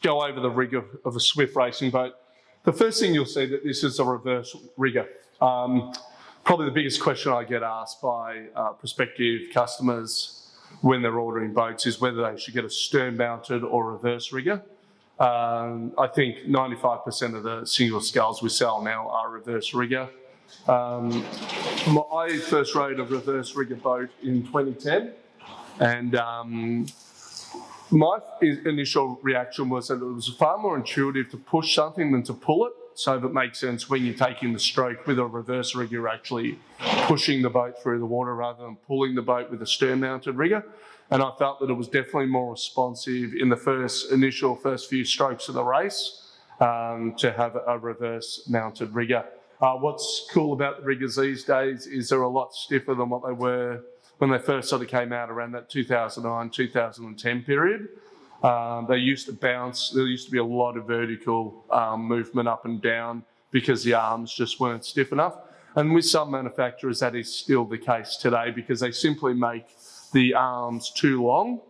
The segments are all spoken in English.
go over the rig of a Swift racing boat, the first thing you'll see that this is a reverse rigger. Probably the biggest question I get asked by prospective customers when they're ordering boats is whether they should get a stern-mounted or reverse rigger. I think 95% of the single sculls we sell now are reverse rigger. I first rode a reverse rigger boat in 2010, and my initial reaction was that it was far more intuitive to push something than to pull it. So that makes sense when you're taking the stroke with a reverse rigger, you're actually pushing the boat through the water rather than pulling the boat with a stern-mounted rigger. And I felt that it was definitely more responsive in the first few strokes of the race to have a reverse-mounted rigger. What's cool about the riggers these days is they're a lot stiffer than what they were when they first sort of came out around that 2009, 2010 period. They used to bounce. There used to be a lot of vertical movement up and down because the arms just weren't stiff enough. And with some manufacturers, that is still the case today because they simply make the arms too long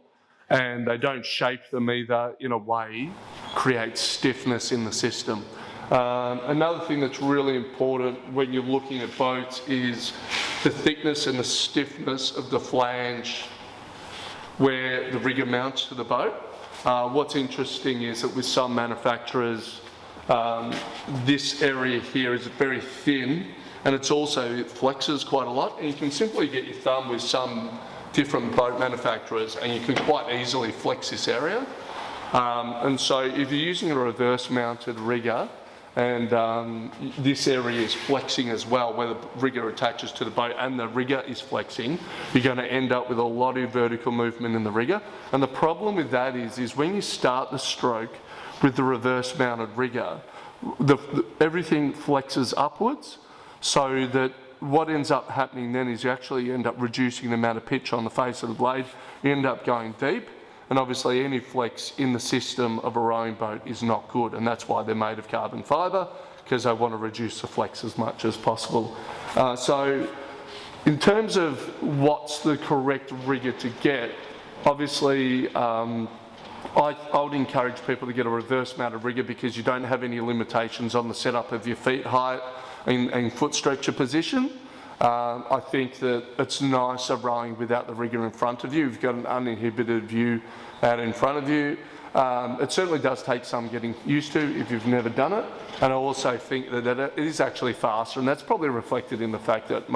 and they don't shape them either in a way creates stiffness in the system. Another thing that's really important when you're looking at boats is the thickness and the stiffness of the flange where the rigger mounts to the boat. What's interesting is that with some manufacturers, this area here is very thin and it flexes quite a lot, and you can simply get your thumb with some different boat manufacturers and you can quite easily flex this area. And so if you're using a reverse mounted rigger and this area is flexing as well, where the rigger attaches to the boat and the rigger is flexing, you're going to end up with a lot of vertical movement in the rigger. And the problem with that is when you start the stroke with the reverse mounted rigger, everything flexes upwards, so that what ends up happening then is you actually end up reducing the amount of pitch on the face of the blade. You end up going deep. And obviously any flex in the system of a rowing boat is not good, and that's why they're made of carbon fibre, because they want to reduce the flex as much as possible. So in terms of what's the correct rigger to get, obviously I would encourage people to get a reverse mounted rigger because you don't have any limitations on the setup of your feet height and foot stretcher position. I think that it's nicer rowing without the rigger in front of you. You've got an uninhibited view out in front of you. It certainly does take some getting used to if you've never done it. And I also think that it is actually faster, and that's probably reflected in the fact that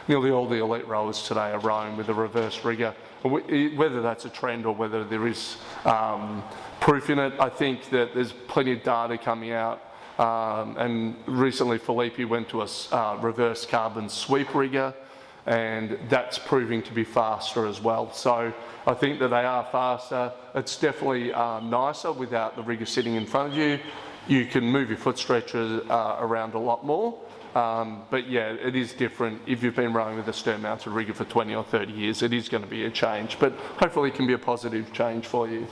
nearly all the elite rowers today are rowing with a reverse rigger. Whether that's a trend or whether there is proof in it, I think that there's plenty of data coming out. And recently Felipe went to a reverse carbon sweep rigger, and that's proving to be faster as well. So I think that they are faster. It's definitely nicer without the rigger sitting in front of you. You can move your foot stretcher around a lot more. But yeah, it is different. If you've been rowing with a stern-mounted rigger for 20 or 30 years, it is going to be a change, but hopefully it can be a positive change for you.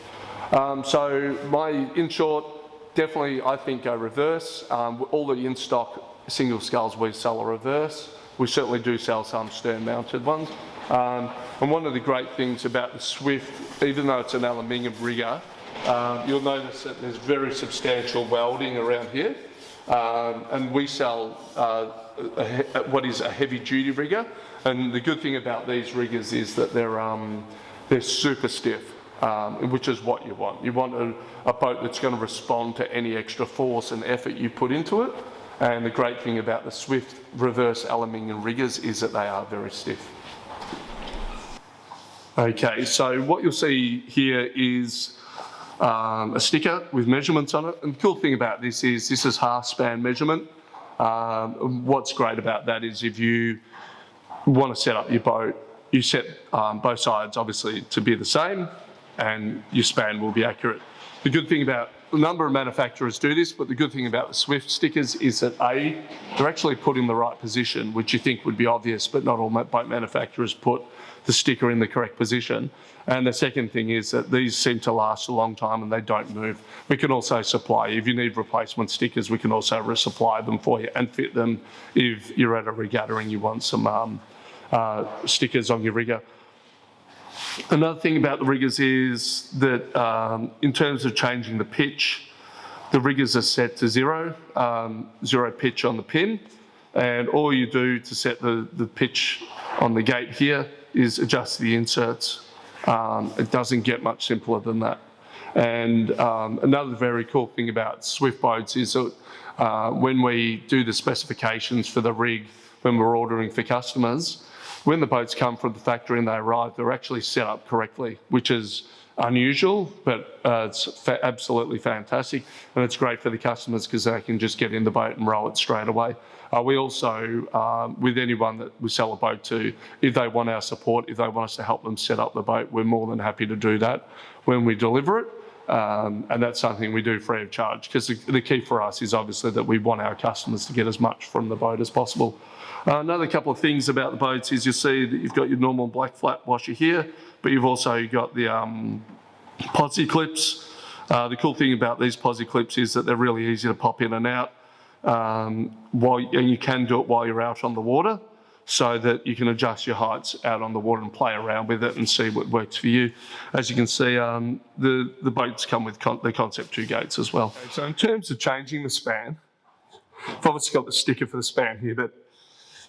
In short, definitely, I think go reverse. All the in-stock single sculls we sell are reverse. We certainly do sell some stern-mounted ones. And one of the great things about the Swift, even though it's an aluminium rigger, you'll notice that there's very substantial welding around here. And we sell what is a heavy-duty rigger. And the good thing about these riggers is that they're super stiff. Which is what you want. You want a boat that's going to respond to any extra force and effort you put into it. And the great thing about the Swift reverse aluminium riggers is that they are very stiff. Okay, so what you'll see here is a sticker with measurements on it. And the cool thing about this is half span measurement. What's great about that is if you want to set up your boat, you set both sides obviously to be the same, and your span will be accurate. The good thing about a number of manufacturers do this, but the good thing about the Swift stickers is that they're actually put in the right position, which you think would be obvious, but not all boat manufacturers put the sticker in the correct position. And the second thing is that these seem to last a long time and they don't move. We can also supply, if you need replacement stickers, we can also resupply them for you and fit them if you're at a regatta and you want some stickers on your rigger. Another thing about the riggers is that in terms of changing the pitch, the riggers are set to zero pitch on the pin, and all you do to set the pitch on the gate here is adjust the inserts. It doesn't get much simpler than that. And another very cool thing about Swift boats is that when we do the specifications for the rig, when we're ordering for customers, when the boats come from the factory and they arrive, they're actually set up correctly, which is unusual, but it's absolutely fantastic. And it's great for the customers because they can just get in the boat and row it straight away. We also, with anyone that we sell a boat to, if they want our support, if they want us to help them set up the boat, we're more than happy to do that when we deliver it. And that's something we do free of charge, because the key for us is obviously that we want our customers to get as much from the boat as possible. Another couple of things about the boats is you see that you've got your normal black flat washer here, but you've also got the posi clips. The cool thing about these posi clips is that they're really easy to pop in and out, and you can do it while you're out on the water, so that you can adjust your heights out on the water and play around with it and see what works for you. As you can see, the boats come with the Concept 2 gates as well. Okay, so in terms of changing the span, I've obviously got the sticker for the span here, but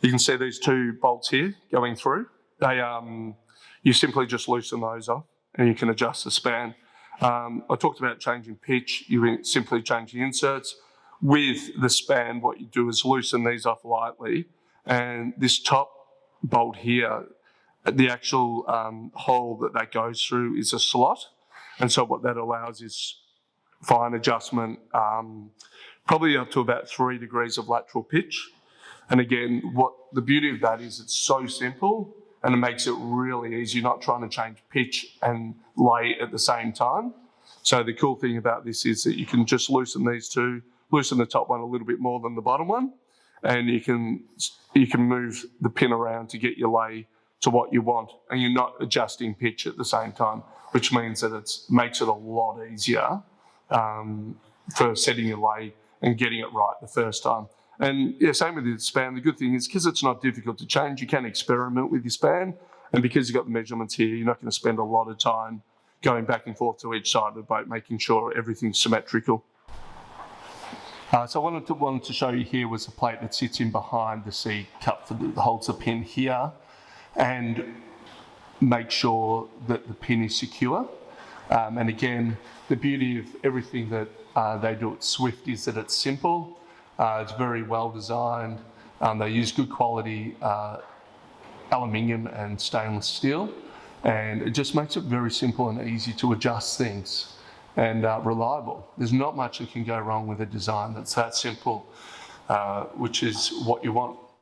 you can see these two bolts here going through. You simply just loosen those off and you can adjust the span. I talked about changing pitch. You simply change the inserts. With the span, what you do is loosen these off lightly, and this top bolt here, the actual hole that goes through is a slot. And so what that allows is fine adjustment, probably up to about 3 degrees of lateral pitch. And again, what the beauty of that is it's so simple and it makes it really easy. You're not trying to change pitch and lay at the same time. So the cool thing about this is that you can just loosen these two, loosen the top one a little bit more than the bottom one, and you can move the pin around to get your lay to what you want, and you're not adjusting pitch at the same time, which means that it makes it a lot easier for setting your lay and getting it right the first time. And yeah, same with the span. The good thing is because it's not difficult to change, you can experiment with your span, and because you've got the measurements here, you're not going to spend a lot of time going back and forth to each side of the boat, making sure everything's symmetrical. So I wanted to show you here was a plate that sits in behind the C cup that holds the pin here, and make sure that the pin is secure. And again, the beauty of everything that they do at Swift is that it's simple. It's very well designed. They use good quality aluminium and stainless steel, and it just makes it very simple and easy to adjust things, and reliable. There's not much that can go wrong with a design that's that simple, which is what you want